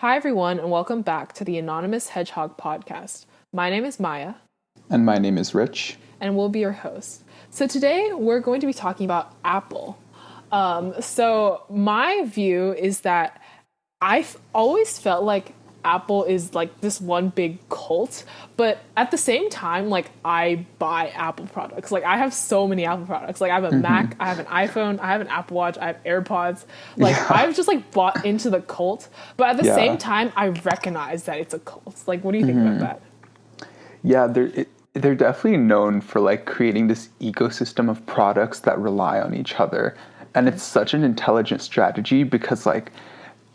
Hi, everyone, and welcome back to the Anonymous Hedgehog podcast. My name is Maya. And my name is Rich. And we'll be your hosts. So today we're going to be talking about Apple. So my view is that I've always felt like Apple is like this one big cult, but at the same time, like I buy Apple products. Like I have so many Apple products. Like I have a Mac, I have an iPhone, I have an Apple Watch, I have AirPods. Like I've just like bought into the cult, but at the same time, I recognize that it's a cult. Like, what do you think about that? Yeah, they're definitely known for like creating this ecosystem of products that rely on each other. And it's such an intelligent strategy because like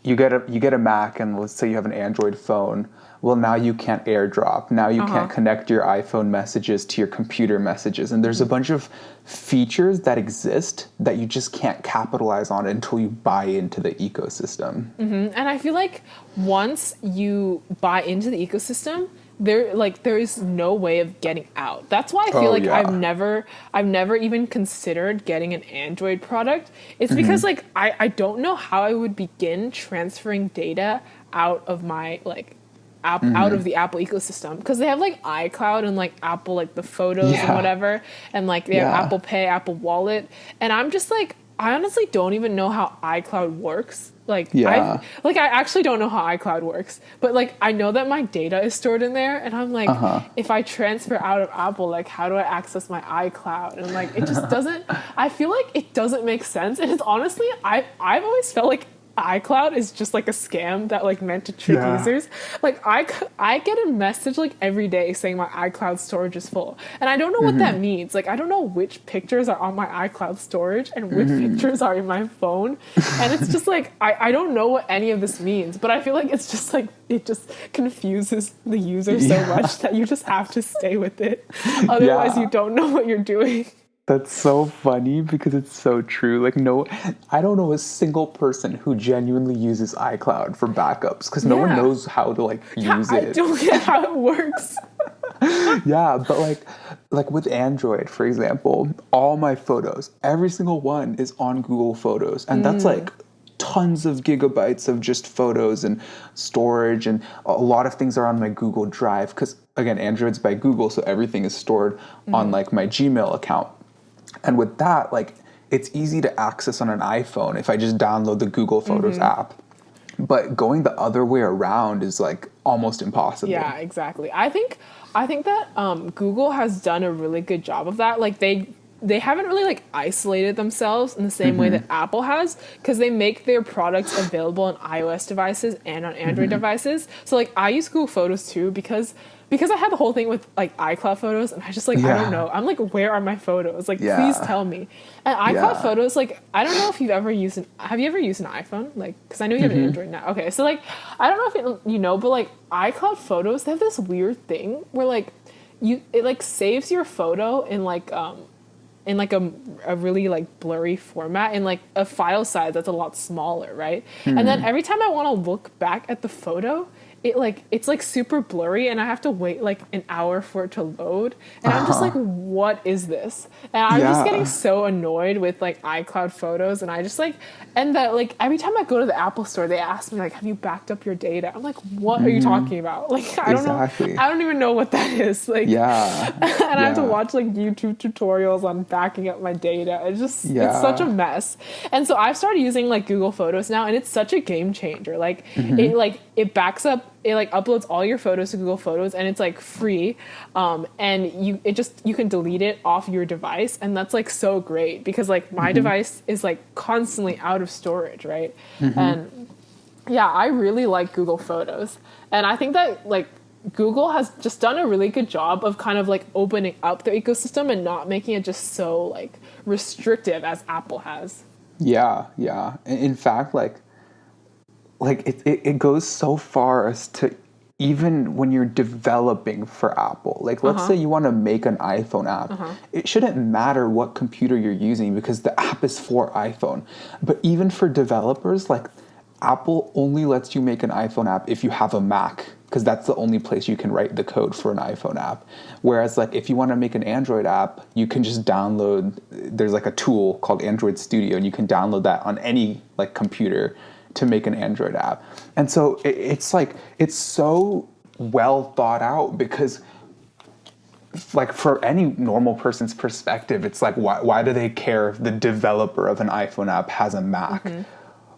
you get a Mac and let's say you have an Android phone. Well, now you can't AirDrop. Now you can't connect your iPhone messages to your computer messages. And there's a bunch of features that exist that you just can't capitalize on until you buy into the ecosystem. And I feel like once you buy into the ecosystem, there is no way of getting out. That's why I feel I've never even considered getting an Android product. It's because like I don't know how I would begin transferring data out of my out of the Apple ecosystem, because they have like iCloud and like Apple, like the photos and whatever, and like they have Apple Pay, Apple Wallet, and I'm just like, I honestly don't even know how iCloud works. I actually don't know how iCloud works, but like I know that my data is stored in there, and I'm like, if I transfer out of Apple, like how do I access my iCloud? And like it just doesn't. I feel like it doesn't make sense, and it's honestly, I've always felt like iCloud is just like a scam that like meant to trick users. Like I get a message like every day saying my iCloud storage is full, and I don't know what that means. Like I don't know which pictures are on my iCloud storage and which pictures are in my phone, and it's just like I don't know what any of this means, but I feel like it's just like it just confuses the user so much that you just have to stay with it, otherwise you don't know what you're doing. That's so funny because it's so true. Like, no, I don't know a single person who genuinely uses iCloud for backups because no one knows how to like use it. I don't get how it works. Yeah, but like with Android, for example, all my photos, every single one is on Google Photos, and that's like tons of gigabytes of just photos and storage, and a lot of things are on my Google Drive because again, Android's by Google, so everything is stored on like my Gmail account. And with that, like, it's easy to access on an iPhone if I just download the Google Photos app. But going the other way around is like almost impossible. Yeah, exactly. I think that Google has done a really good job of that. Like they haven't really like isolated themselves in the same way that Apple has, because they make their products available on iOS devices and on Android devices. So like I use Google Photos too because I had the whole thing with like iCloud Photos, and I just like I don't know. I'm like, where are my photos? Like please tell me. And iCloud Photos, like I don't know if you've ever used have you ever used an iPhone? Like because I know you have an Android now. Okay, so like I don't know if you know, but like iCloud Photos, they have this weird thing where like it like saves your photo in like a really like blurry format, in like a file size that's a lot smaller, right? And then every time I want to look back at the photo, it's like super blurry, and I have to wait like an hour for it to load, and I'm just like, what is this? And I'm just getting so annoyed with like iCloud Photos, and I just like, and that like every time I go to the Apple store, they ask me like, have you backed up your data? I'm like, what are you talking about? Like I don't know, I don't even know what that is. Like and I have to watch like YouTube tutorials on backing up my data. It's just it's such a mess. And so I've started using like Google Photos now, and it's such a game changer. Like it backs up, it like uploads all your photos to Google Photos, and it's like free, and you can delete it off your device, and that's like so great because like my device is like constantly out of storage, right? And yeah, I really like Google Photos, and I think that like Google has just done a really good job of kind of like opening up their ecosystem and not making it just so like restrictive as Apple has. Yeah. In fact, like it goes so far as to, even when you're developing for Apple, like let's say you want to make an iPhone app, it shouldn't matter what computer you're using because the app is for iPhone. But even for developers, like Apple only lets you make an iPhone app if you have a Mac, because that's the only place you can write the code for an iPhone app. Whereas like if you want to make an Android app, you can just download, there's like a tool called Android Studio, and you can download that on any like computer to make an Android app. And so it's like, it's so well thought out because like for any normal person's perspective, it's like, why do they care if the developer of an iPhone app has a Mac?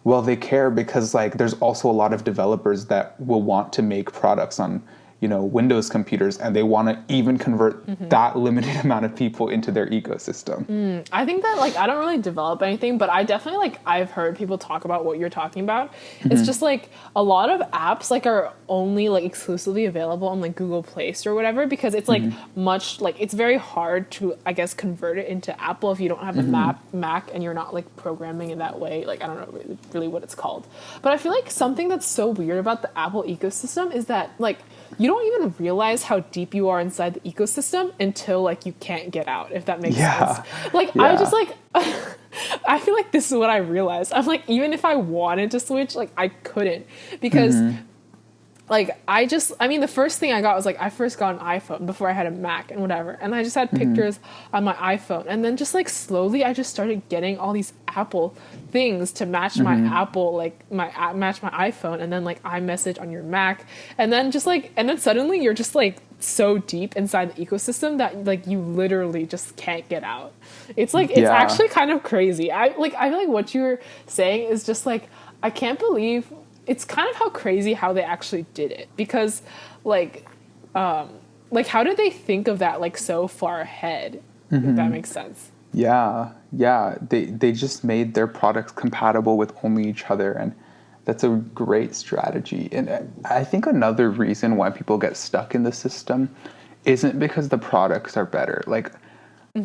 Well, they care because like there's also a lot of developers that will want to make products on, you know, Windows computers, and they want to even convert that limited amount of people into their ecosystem. I think that like I don't really develop anything, but I definitely like I've heard people talk about what you're talking about. It's just like a lot of apps like are only like exclusively available on like Google Play Store or whatever, because it's like much like it's very hard to, I guess, convert it into Apple if you don't have a Mac and you're not like programming in that way. Like I don't know really what it's called. But I feel like something that's so weird about the Apple ecosystem is that like you don't even realize how deep you are inside the ecosystem until like you can't get out, if that makes sense. Like I just like I feel like this is what I realized. I'm like, even if I wanted to switch, like I couldn't, because like I mean the first thing I got was like I first got an iPhone before I had a Mac and whatever, and I just had pictures on my iPhone, and then just like slowly I just started getting all these Apple things to match my Apple, like match my iPhone, and then like iMessage on your Mac, and then just like, and then suddenly you're just like so deep inside the ecosystem that like you literally just can't get out. It's like it's actually kind of crazy. I feel like what you were saying is just like I can't believe. It's kind of how crazy how they actually did it, because like how did they think of that like so far ahead, if that makes sense? Yeah. They just made their products compatible with only each other, and that's a great strategy. And I think another reason why people get stuck in the system isn't because the products are better. Like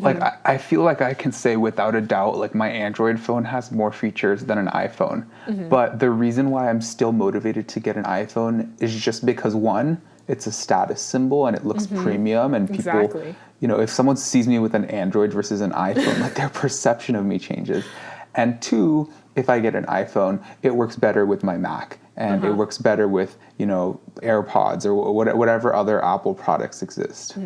I feel like I can say without a doubt, like my Android phone has more features than an iPhone. But the reason why I'm still motivated to get an iPhone is just because, one, it's a status symbol and it looks premium, and people, you know, if someone sees me with an Android versus an iPhone, like their perception of me changes. And two, if I get an iPhone, it works better with my Mac, and it works better with, you know, AirPods or whatever other Apple products exist.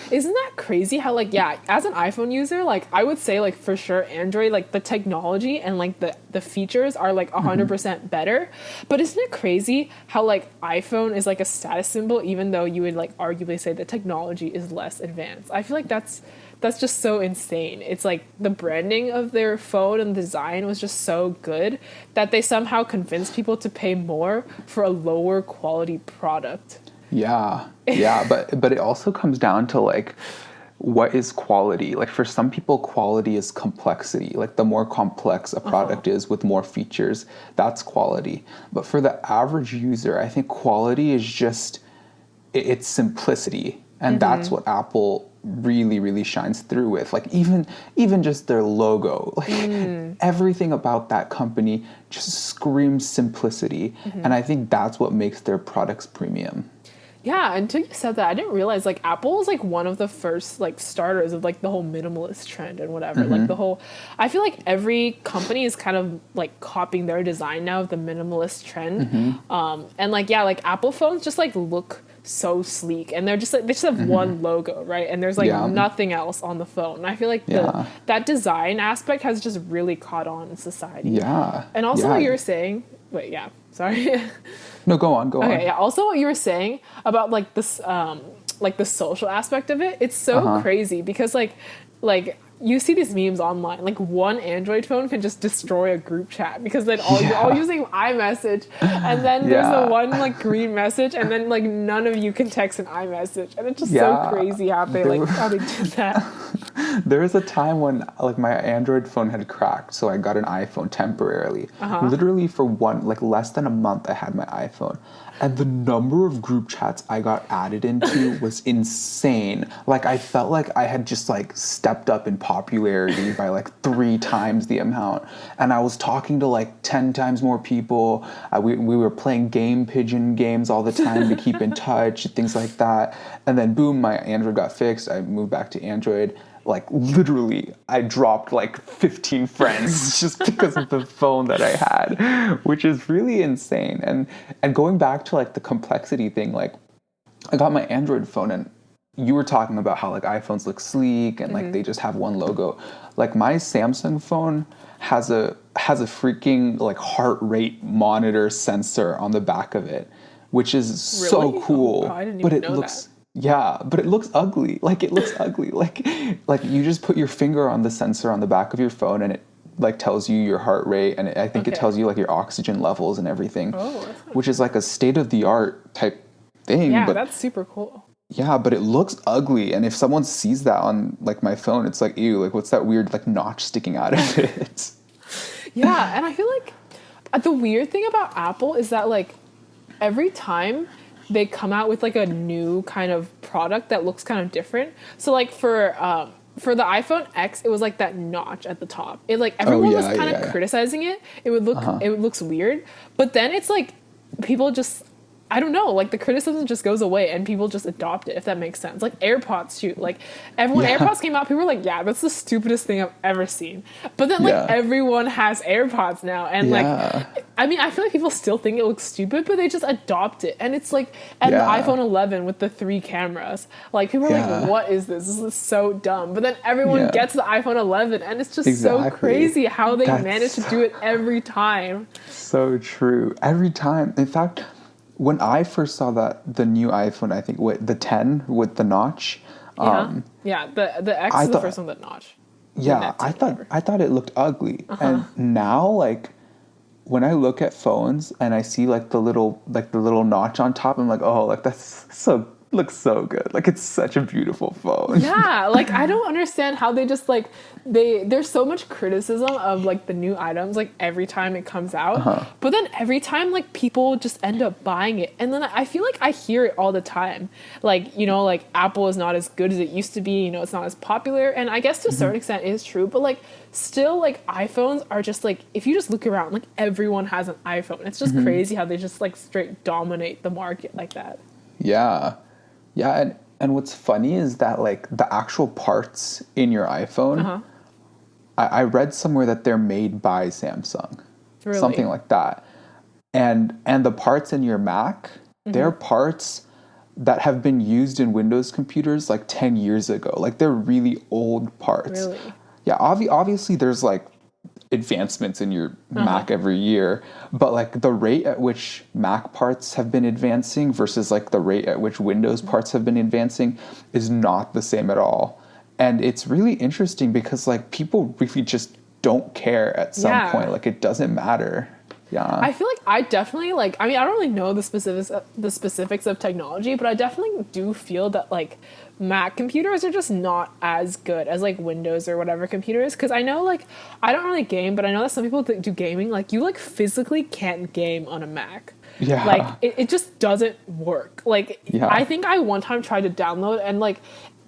Isn't that crazy how like, yeah, as an iPhone user, like I would say like for sure Android, like the technology and like the features are like 100% better. But isn't it crazy how like iPhone is like a status symbol, even though you would like arguably say the technology is less advanced? I feel like that's just so insane. It's like the branding of their phone and design was just so good that they somehow convinced people to pay more for a lower quality product. Yeah, but it also comes down to like, what is quality? Like for some people, quality is complexity. Like the more complex a product is with more features, that's quality. But for the average user, I think quality is just it's simplicity, and that's what Apple really shines through with. Like even just their logo, like everything about that company just screams simplicity, and I think that's what makes their products premium. Yeah, until you said that, I didn't realize like Apple was like one of the first like starters of like the whole minimalist trend and whatever. Like the whole, I feel like every company is kind of like copying their design now of the minimalist trend. And like yeah, like Apple phones just like look so sleek, and they're just like they just have one logo, right? And there's like nothing else on the phone. And I feel like that design aspect has just really caught on in society. Yeah. And also what you were saying. Wait, yeah, sorry. No, go on. Okay, yeah. Also, what you were saying about like this, like the social aspect of it, it's so crazy because like you see these memes online. Like one Android phone can just destroy a group chat because then you're all using iMessage, and then there's the one like green message, and then like none of you can text an iMessage, and it's just so crazy how they did that. There was a time when like my Android phone had cracked, so I got an iPhone temporarily. Literally for less than a month, I had my iPhone. And the number of group chats I got added into was insane. Like I felt like I had just like stepped up in popularity by like 3 times the amount. And I was talking to like 10 times more people. We were playing game pigeon games all the time to keep in touch, things like that. And then boom, my Android got fixed. I moved back to Android. Like literally, I dropped like 15 friends just because of the phone that I had, which is really insane. And going back to like the complexity thing, like I got my Android phone, and you were talking about how like iPhones look sleek and like they just have one logo. Like my Samsung phone has a freaking like heart rate monitor sensor on the back of it, which is so Really? Oh, cool. wow, I didn't But even it know that. looks yeah, but it looks ugly. Like it looks ugly. Like you just put your finger on the sensor on the back of your phone and it like tells you your heart rate and I think it Okay. tells you like your oxygen levels and everything, Oh, that's not which is like a state of the art type thing, Yeah, but that's super cool. yeah, but it looks ugly. And if someone sees that on like my phone, it's like, ew, like what's that weird like notch sticking out of it? Yeah, and I feel like the weird thing about Apple is that like every time they come out with like a new kind of product that looks kind of different. So like for the iPhone X, it was like that notch at the top. It like Oh everyone was yeah, kind of yeah. criticizing it. It looks weird, but then it's like people just I don't know, like the criticism just goes away and people just adopt it, if that makes sense. Like AirPods, shoot. Like when Yeah. AirPods came out, people were like, yeah, that's the stupidest thing I've ever seen. But then like Yeah. everyone has AirPods now. And like, Yeah. I mean, I feel like people still think it looks stupid, but they just adopt it. And it's like, and the Yeah. iPhone 11 with the 3 cameras, like people are like, Yeah. what is this? This is so dumb. But then everyone Yeah. gets the iPhone 11 and it's just so Exactly. crazy how they manage to That's do it every time. so true. Every time. In fact, when I first saw that the new iPhone, I think with the 10 with the notch, Yeah. Yeah. The X I is the first thought one that notch. The yeah, Net 10, whatever. I thought it looked ugly. And now like when I look at phones and I see like the little notch on top, I'm like, oh, like that's so looks so good. Like it's such a beautiful phone. Yeah, like I don't understand how they just like there's so much criticism of like the new items like every time it comes out. But then every time like people just end up buying it. And then I feel like I hear it all the time. Like, you know, like Apple is not as good as it used to be, you know, it's not as popular. And I guess to a certain extent it is true, but like still like iPhones are just like if you just look around, like everyone has an iPhone. It's just crazy how they just like straight dominate the market like that. Yeah. Yeah, and what's funny is that like the actual parts in your iPhone, I read somewhere that they're made by Samsung, something Really. like that. And the parts in your Mac, they're parts that have been used in Windows computers like 10 years ago. Like they're really old parts. Really. Yeah, obviously there's like advancements in your Mac every year, but like the rate at which Mac parts have been advancing versus like the rate at which Windows parts have been advancing is not the same at all. And it's really interesting because like people really just don't care at some Yeah. point. Like it doesn't matter. Yeah. I feel like I definitely like I mean I don't really know the specifics of technology, but I definitely do feel that like Mac computers are just not as good as like Windows or whatever computers because I know like I don't really game, but I know that some people that do gaming like you like physically can't game on a Mac. Yeah. Like it just doesn't work. Like Yeah. I think I one time tried to download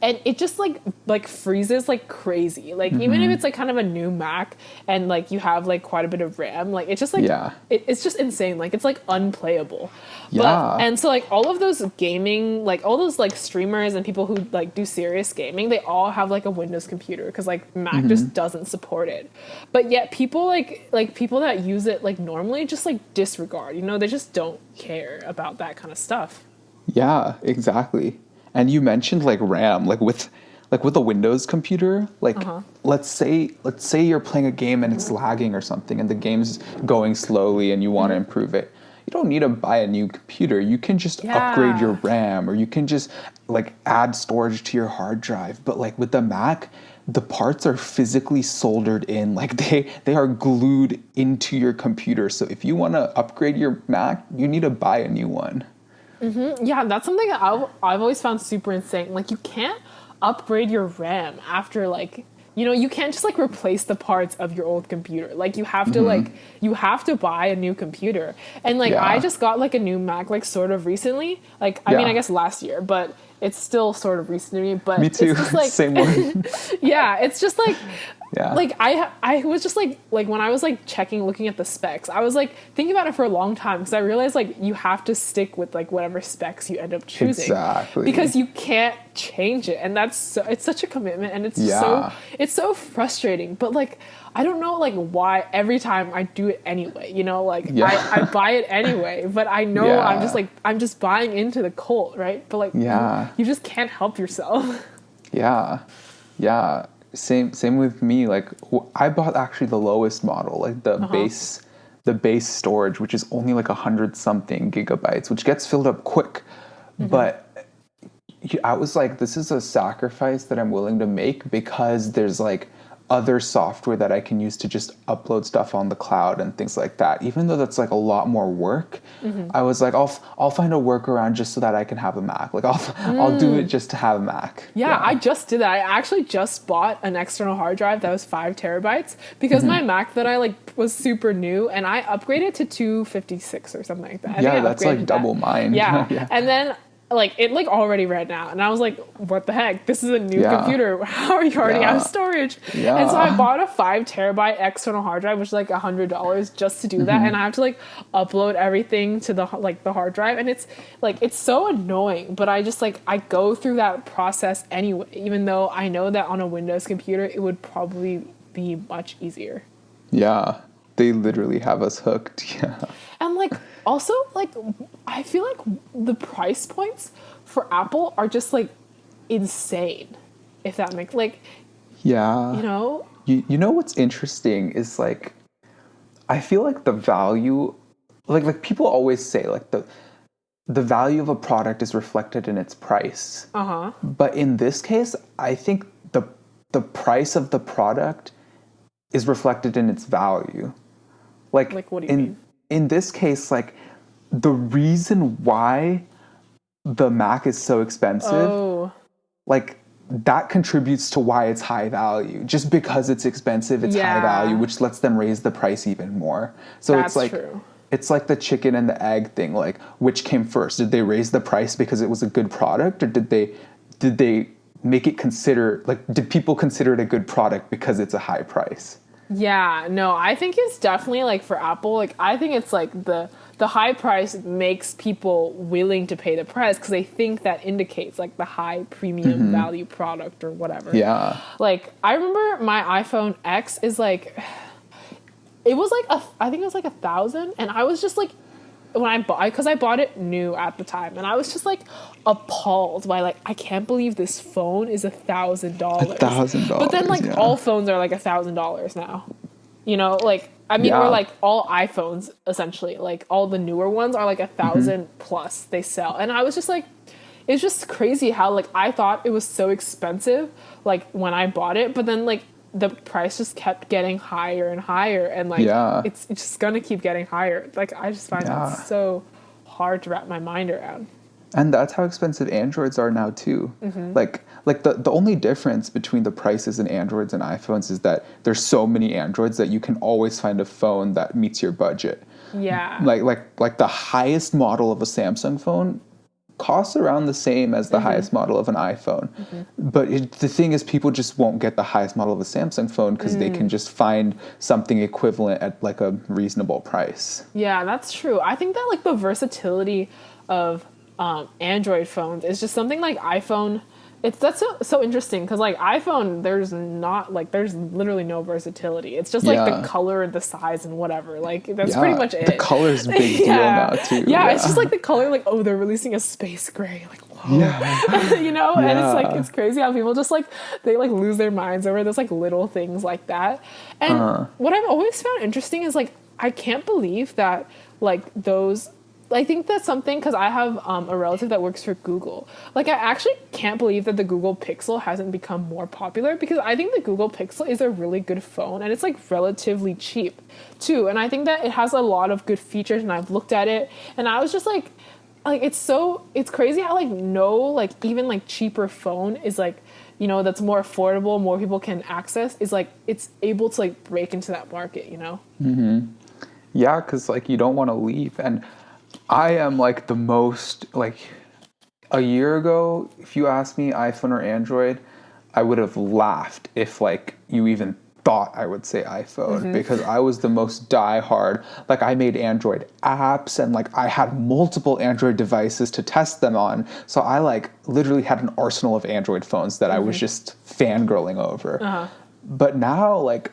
and it just like freezes like crazy. Like even if it's like kind of a new Mac and like you have like quite a bit of RAM, like it's just like Yeah. it's just insane. Like it's like unplayable. Yeah. But and so like all of those gaming, like all those like streamers and people who like do serious gaming, they all have like a Windows computer because like Mac just doesn't support it. But yet people like people that use it like normally just like disregard. You know, they just don't care about that kind of stuff. Yeah, exactly. And you mentioned like RAM, like with a Windows computer, like let's say you're playing a game and it's lagging or something and the game's going slowly and you want to improve it. You don't need to buy a new computer. You can just upgrade your Yeah. RAM or you can just like add storage to your hard drive. But like with the Mac, the parts are physically soldered in, like they are glued into your computer. So if you want to upgrade your Mac, you need to buy a new one. Yeah, that's something that I've always found super insane. Like, you can't upgrade your RAM after, like, you know, you can't just, like, replace the parts of your old computer. Like, you have to, like, you have to buy a new computer. And, like, I Yeah. just got, like, a new Mac, like, sort of recently. Like, I mean, Yeah. I guess last year, but it's still sort of recent to me. But Me too. it's just, like, Same one. yeah, it's just, like, Yeah. like I was just like when I was like looking at the specs, I was like thinking about it for a long time because I realized like you have to stick with like whatever specs you end up choosing. Exactly. Because you can't change it, and it's such a commitment, and it's Yeah. it's so frustrating. But like I don't know like why every time I do it anyway, you know, like Yeah. I buy it anyway, but I know Yeah. I'm just buying into the cult, right? But like Yeah. you just can't help yourself. Yeah. Yeah. Same with me. Like I bought actually the lowest model, like the base storage, which is only like 100 something gigabytes, which gets filled up quick. But I was like, this is a sacrifice that I'm willing to make because there's like other software that I can use to just upload stuff on the cloud and things like that. Even though that's like a lot more work, I was like, I'll find a workaround just so that I can have a Mac. Like I'll do it just to have a Mac. Yeah, I just did that. I actually just bought an external hard drive that was 5 terabytes because my Mac that I like was super new, and I upgraded to 256 or something like that. I think I That's upgraded like that. double mine. Yeah. Yeah. And then like it like already read now, and I was like, what the heck, this is a new Yeah. computer, how are you already out of storage? Yeah. And so I bought a 5 terabyte external hard drive, which is like $100 just to do that, and I have to like upload everything to the hard drive, and it's so annoying, but I just like I go through that process anyway, even though I know that on a Windows computer it would probably be much easier. Yeah. They literally have us hooked. Yeah. And like also like I feel like the price points for Apple are just like insane, if that makes like Yeah. you know. You know what's interesting is like I feel like the value like people always say like the value of a product is reflected in its price. But in this case, I think the price of the product is reflected in its value. Like, what do you mean? In this case, like the reason why the Mac is so expensive, like that contributes to why it's high value. Just because it's expensive, it's high value, which lets them raise the price even more. So That's it's like true. It's like the chicken and the egg thing. Like, which came first? Did they raise the price because it was a good product, or did they make it did people consider it a good product because it's a high price? Yeah, no, I think it's definitely like for Apple, like I think it's like the high price makes people willing to pay the price because they think that indicates like the high premium value product or whatever. Yeah. Like I remember my iPhone X is like it was like I think it was like 1,000, and I was just like when I bought, because I bought it new at the time, and I was just like appalled by like I can't believe this phone is $1,000. $1,000. But then like all phones are like $1,000 now. You know, like I mean, or like all iPhones essentially, like all the newer ones are like 1,000 plus they sell, and I was just like, it's just crazy how like I thought it was so expensive like when I bought it, but then like the price just kept getting higher and higher, and like it's just gonna keep getting higher. Like I just find that so hard to wrap my mind around. And that's how expensive Androids are now too. Like the only difference between the prices in Androids and iPhones is that there's so many Androids that you can always find a phone that meets your budget. Yeah. Like the highest model of a Samsung phone costs around the same as the highest model of an iPhone. But the thing is, people just won't get the highest model of a Samsung phone because they can just find something equivalent at like a reasonable price. Yeah, that's true. I think that like the versatility of Android phones is just something like iPhone. That's so interesting because like iPhone, there's literally no versatility. It's just like the color and the size and whatever. Like that's pretty much it. The color's a big deal now too. Yeah, it's just like the color. Like they're releasing a space gray. Like whoa, you know. And it's like it's crazy how people just like they like lose their minds over those like little things like that. And what I've always found interesting is like I can't believe that like those. I think that's something because I have a relative that works for Google. Like, I actually can't believe that the Google Pixel hasn't become more popular because I think the Google Pixel is a really good phone and it's like relatively cheap too. And I think that it has a lot of good features, and I've looked at it and I was just like it's crazy how like no like even like cheaper phone is like, you know, that's more affordable, more people can access, is like it's able to like break into that market, you know? Yeah, because like you don't want to leave. And I am like the most like a year ago, if you asked me iPhone or Android, I would have laughed if like you even thought I would say iPhone because I was the most diehard. Like I made Android apps and like I had multiple Android devices to test them on. So I like literally had an arsenal of Android phones that I was just fangirling over. But now like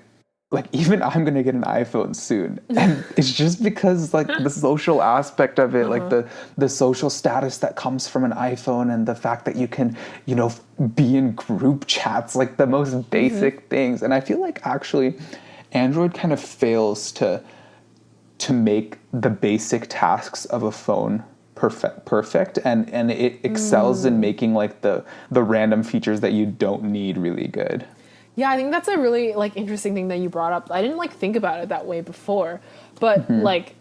even I'm gonna get an iPhone soon, and it's just because like the social aspect of it, like the social status that comes from an iPhone, and the fact that you can, you know, be in group chats, like the most basic things. And I feel like actually, Android kind of fails to make the basic tasks of a phone perfect, and it excels in making like the random features that you don't need really good. Yeah, I think that's a really like interesting thing that you brought up. I didn't like think about it that way before, but like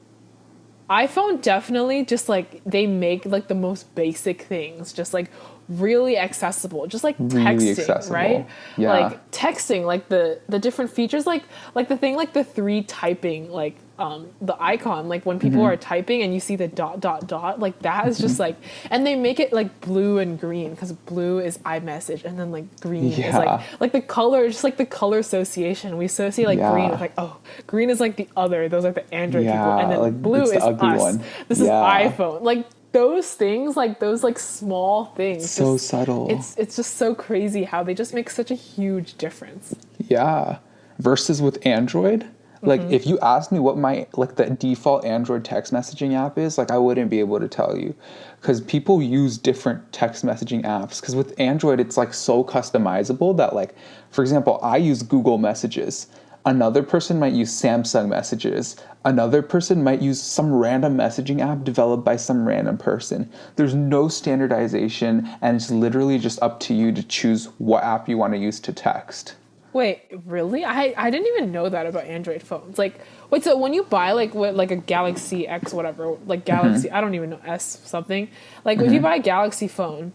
iPhone definitely just like they make like the most basic things just like really accessible, just like Really texting, accessible. right? Yeah. Like texting, like the different features, like the thing, like the three typing, like the icon, like when people are typing and you see the dot, like that is just like, and they make it like blue and green because blue is iMessage, and then like green is like the color, just like the color association. We associate like green with like, oh, green is like the other, those are the Android people, and then like, blue it's is the ugly us. one. This is iPhone. Like those things, like those like small things, So just, subtle. It's just so crazy how they just make such a huge difference. Yeah. Versus with Android, like if you asked me what my like the default Android text messaging app is, like I wouldn't be able to tell you, because people use different text messaging apps. Because with Android, it's like so customizable that like, for example, I use Google Messages. Another person might use Samsung Messages. Another person might use some random messaging app developed by some random person. There's no standardization, and it's literally just up to you to choose what app you want to use to text. Wait, really? I didn't even know that about Android phones. Like, wait, so when you buy like what like a Galaxy X whatever, like Galaxy, I don't even know, S something. Like if you buy a Galaxy phone,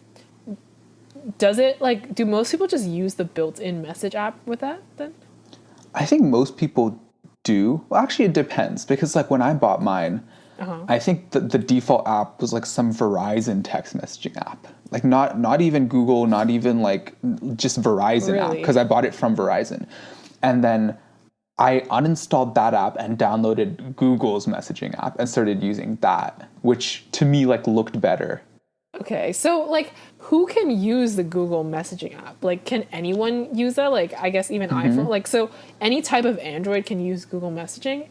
does it like do most people just use the built-in message app with that then? I think most people do. Well, actually, it depends because like when I bought mine, I think that the default app was like some Verizon text messaging app. Like not even Google, not even like just Verizon app, Really? because I bought it from Verizon. And then I uninstalled that app and downloaded Google's messaging app and started using that, which to me like looked better. Okay, so like who can use the Google messaging app? Like can anyone use that? Like I guess even iPhone. Like so any type of Android can use Google messaging?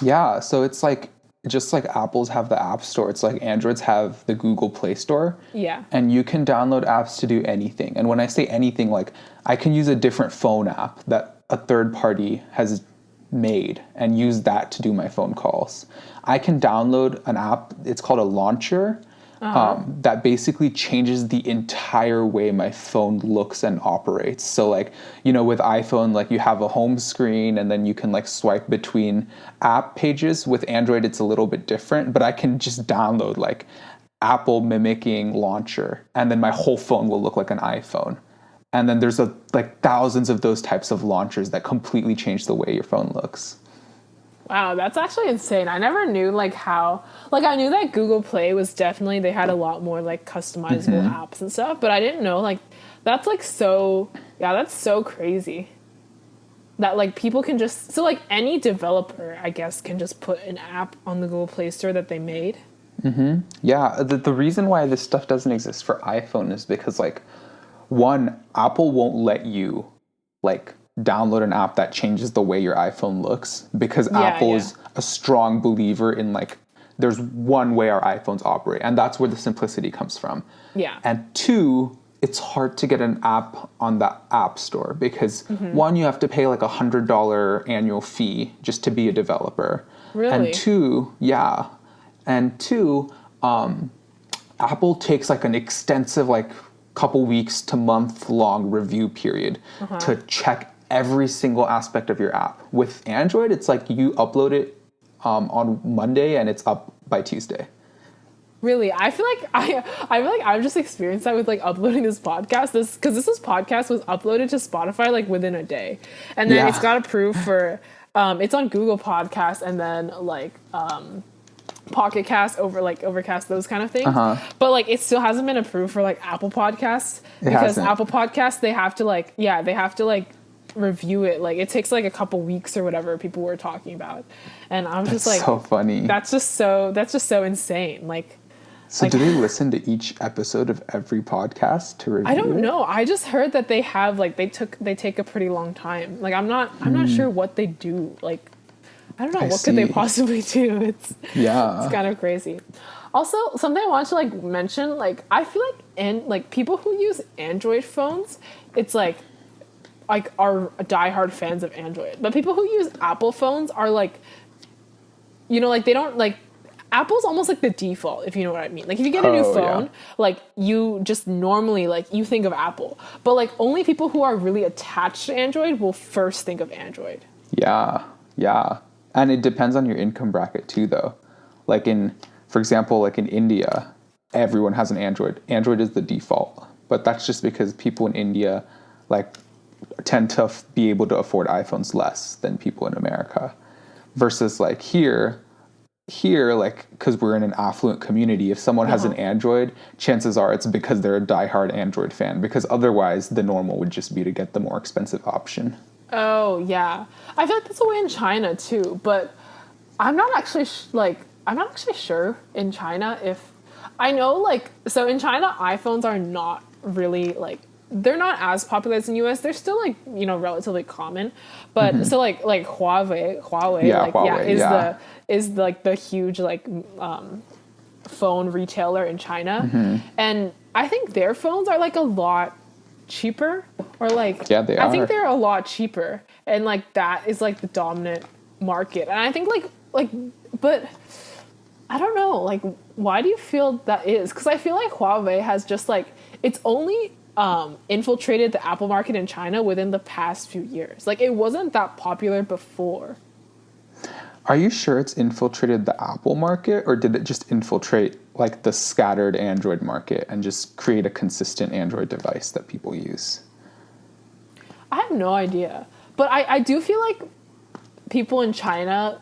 Yeah, so it's like just like Apple's have the App Store, it's like Androids have the Google Play Store. Yeah. And you can download apps to do anything. And when I say anything, like I can use a different phone app that a third party has made and use that to do my phone calls. I can download an app, it's called a launcher, that basically changes the entire way my phone looks and operates. So like, you know, with iPhone, like you have a home screen and then you can like swipe between app pages. With Android, it's a little bit different, but I can just download like Apple mimicking launcher, and then my whole phone will look like an iPhone. And then there's like thousands of those types of launchers that completely change the way your phone looks. Wow, that's actually insane. I never knew like how, like I knew that Google Play was definitely, they had a lot more like customizable apps and stuff, but I didn't know like that's like so, yeah, that's so crazy. That like people can just, so like any developer, I guess, can just put an app on the Google Play Store that they made. Yeah, the reason why this stuff doesn't exist for iPhone is because like, one, Apple won't let you like download an app that changes the way your iPhone looks, because Apple is a strong believer in like there's one way our iPhones operate, and that's where the simplicity comes from. Yeah. And two, it's hard to get an app on the App Store because one, you have to pay like $100 annual fee just to be a developer. Really? And two, Apple takes like an extensive like couple weeks to month long review period to check every single aspect of your app. With Android, it's like you upload it on Monday and it's up by Tuesday. Really, I feel like I've just experienced that with like uploading this podcast. This podcast was uploaded to Spotify like within a day, and then it's got approved for it's on Google Podcasts and then like Pocket Cast, Overcast, those kind of things. But like it still hasn't been approved for like Apple Podcasts because Apple Podcasts they have to review it. Like it takes like a couple weeks or whatever people were talking about. And I'm just like, so funny. That's just so insane. Like, so do they listen to each episode of every podcast to review I don't it? know. I just heard that they have like they take a pretty long time. Like I'm not sure what they do. Like I don't know what could they possibly do. It's kind of crazy. Also, something I wanted to like mention, like I feel like people who use Android phones, it's like are diehard fans of Android. But people who use Apple phones are like, you know, like they don't like Apple's almost like the default, if you know what I mean. Like if you get a new phone, like you just normally like you think of Apple. But like only people who are really attached to Android will first think of Android. Yeah. Yeah. And it depends on your income bracket too though. Like for example, like in India, everyone has an Android. Android is the default. But that's just because people in India like tend to be able to afford iPhones less than people in America. Versus like here, like, because we're in an affluent community, if someone has an Android, chances are it's because they're a diehard Android fan, because otherwise the normal would just be to get the more expensive option. Oh, yeah. I feel like that's the way in China, too. But I'm not actually, sure in China if... I know, like... So in China, iPhones are not really, like... They're not as popular as in the US. They're still, like, you know, relatively common. But, so, like Huawei, is like the huge, like, phone retailer in China. And I think their phones are, like, a lot cheaper, or like they are. I think they're a lot cheaper, and like that is like the dominant market. And I think like but I don't know, like why do you feel that is? Because I feel like Huawei has just like it's only infiltrated the Apple market in China within the past few years. Like it wasn't that popular before. Are you sure it's infiltrated the Apple market, or did it just infiltrate like the scattered Android market and just create a consistent Android device that people use? I have no idea. But I do feel like people in China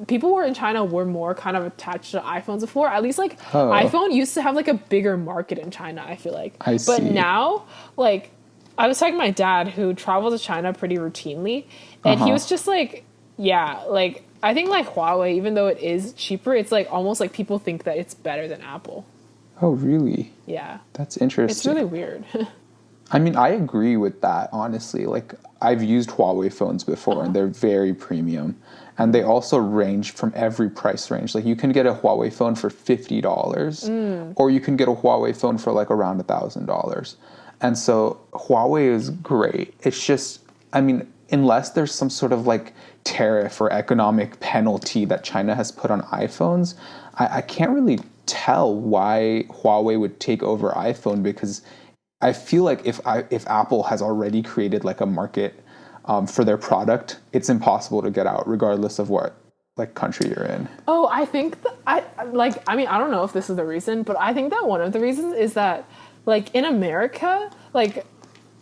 people who were in China were more kind of attached to iPhones before. At least like iPhone used to have like a bigger market in China, I feel like. I see. But now, like I was talking to my dad who travels to China pretty routinely, and he was just like, yeah, like I think like Huawei, even though it is cheaper, it's like almost like people think that it's better than Apple. Oh, really? Yeah. That's interesting. It's really weird. I mean, I agree with that, honestly. Like, I've used Huawei phones before, and they're very premium. And they also range from every price range. Like, you can get a Huawei phone for $50, or you can get a Huawei phone for, like, around $1,000. And so, Huawei is great. It's just, I mean, unless there's some sort of, like, tariff or economic penalty that China has put on iPhones, I can't really tell why Huawei would take over iPhone, because I feel like if Apple has already created like a market for their product, it's impossible to get out regardless of what like country you're in. Oh, I think I don't know if this is the reason, but I think that one of the reasons is that like in America, like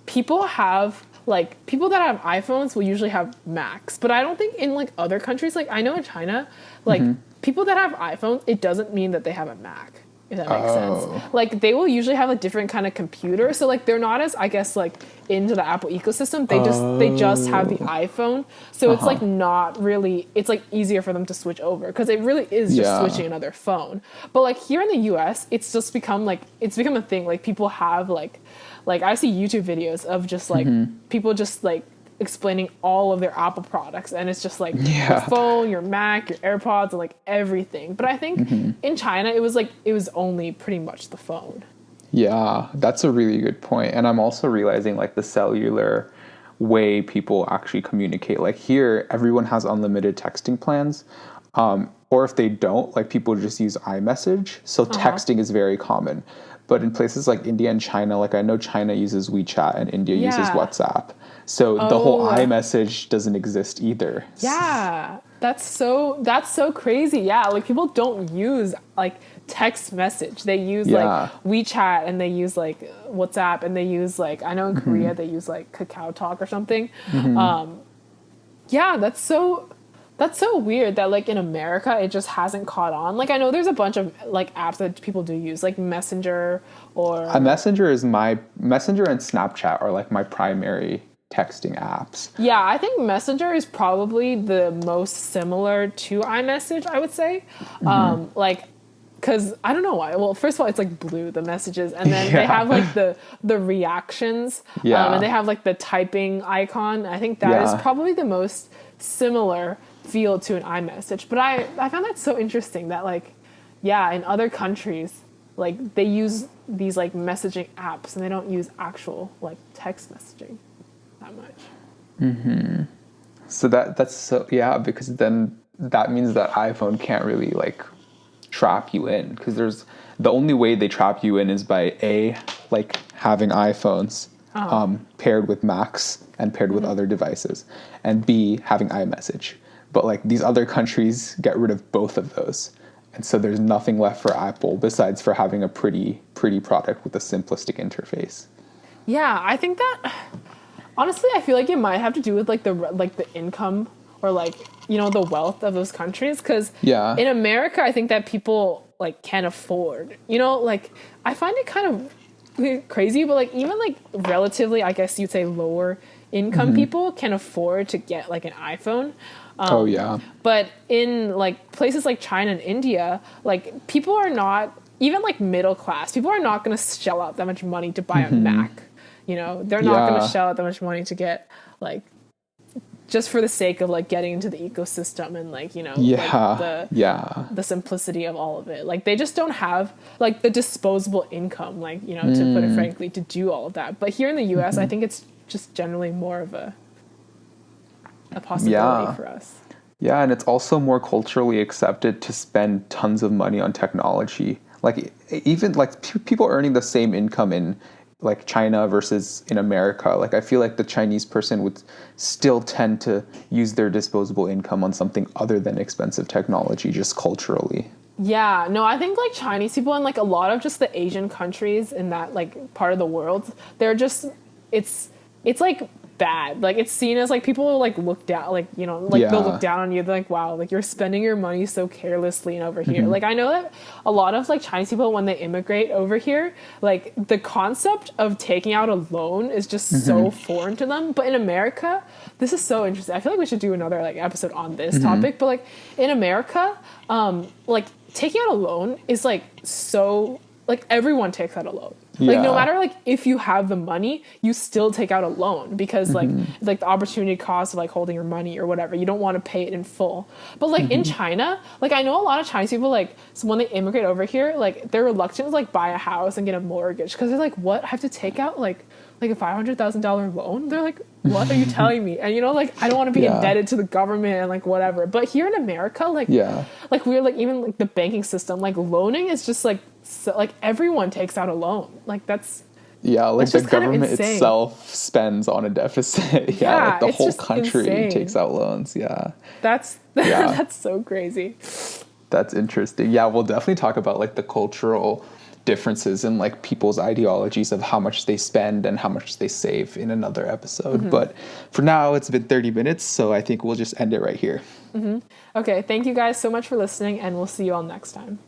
people that have iPhones will usually have Macs, but I don't think in like other countries, like I know in China, like people that have iPhones, it doesn't mean that they have a Mac. If that makes sense. Like they will usually have a different kind of computer, so like they're not as, I guess, like into the Apple ecosystem. They just have the iPhone, so it's like not really. It's like easier for them to switch over because it really is just switching another phone. But like here in the U.S., it's just become a thing. Like people have like I see YouTube videos of just like people just like explaining all of their Apple products, and it's just like your phone, your Mac, your AirPods, and like everything. But I think in China it was only pretty much the phone. Yeah, that's a really good point. And I'm also realizing like the cellular way people actually communicate. Like here, everyone has unlimited texting plans. Or if they don't, like people just use iMessage. So texting is very common. But in places like India and China, like I know China uses WeChat and India uses WhatsApp. So the whole iMessage doesn't exist either. Yeah, that's so crazy. Yeah, like people don't use like text message. They use like WeChat, and they use like WhatsApp, and they use like, I know in Korea they use like Kakao Talk or something. Yeah, that's so That's so weird that like in America it just hasn't caught on. Like I know there's a bunch of like apps that people do use, like Messenger A or Messenger is my Messenger and Snapchat are like my primary texting apps. yeah, I think Messenger is probably the most similar to iMessage, I would say. Like because I don't know why. Well, first of all, it's like blue, the messages, and then they have Yeah. like the reactions, Yeah. and they have like the typing icon. I think that is Yeah. probably the most similar feel to an iMessage. But I found that so interesting that like, yeah, in other countries, like they use these like messaging apps and they don't use actual like text messaging that much. So that's so yeah, because then that means that iPhone can't really like trap you in because there's the only way they trap you in is by A, like having iPhones paired with Macs and paired with other devices, and B, having iMessage. But like these other countries get rid of both of those. And so there's nothing left for Apple besides for having a pretty product with a simplistic interface. Yeah, I think that honestly, I feel like it might have to do with like the income or like the wealth of those countries. Because Yeah. in America, I think that people like can't afford. Like I find it kind of crazy, but like even like relatively, I guess you'd say lower income people can afford to get like an iPhone. Oh yeah. But in like places like China and India, like people are not even like middle class. People are not going to shell out that much money to buy a Mac. They're not going to Yeah. shell out that much money to get like just for the sake of like getting into the ecosystem and like like Yeah. Yeah. the simplicity of all of it. Like they just don't have like the disposable income, like to put it frankly, to do all of that. But here in the U.S., I think it's just generally more of a possibility Yeah. for us. Yeah, and it's also more culturally accepted to spend tons of money on technology. Like even like people earning the same income in like China versus in America. Like I feel like the Chinese person would still tend to use their disposable income on something other than expensive technology just culturally. Yeah, no, I think like Chinese people and like a lot of just the Asian countries in that like part of the world, they're just it's like bad. Like it's seen as like people will like look down, like like they'll look Yeah. down on you. They're like, wow, like you're spending your money so carelessly and over here. Like I know that a lot of like Chinese people when they immigrate over here, like the concept of taking out a loan is just so foreign to them. But in America, this is so interesting. I feel like we should do another like episode on this topic. But like in America, like taking out a loan is like so like everyone takes out a loan. Like no Yeah. matter like if you have the money, you still take out a loan because like the opportunity cost of like holding your money or whatever. You don't want to pay it in full. But like in China, like I know a lot of Chinese people like so when they immigrate over here, like they're reluctant to like buy a house and get a mortgage because they're like, what? I have to take out like a $500,000 loan? They're like, what are you telling me? And like I don't want to be Yeah. indebted to the government and like whatever. But here in America, like Yeah. like we're like even like the banking system, like loaning is just like so, like everyone takes out a loan. Like that's Yeah, like That's the just kind of government insane. itself spends on a deficit. Yeah, Yeah, like the it's whole just country insane. takes out loans. Yeah. that's Yeah. that's so crazy. That's interesting. Yeah, we'll definitely talk about like the cultural differences in like people's ideologies of how much they spend and how much they save in another episode. But for now, it's been 30 minutes, so I think we'll just end it right here. Okay, thank you guys so much for listening, and we'll see you all next time.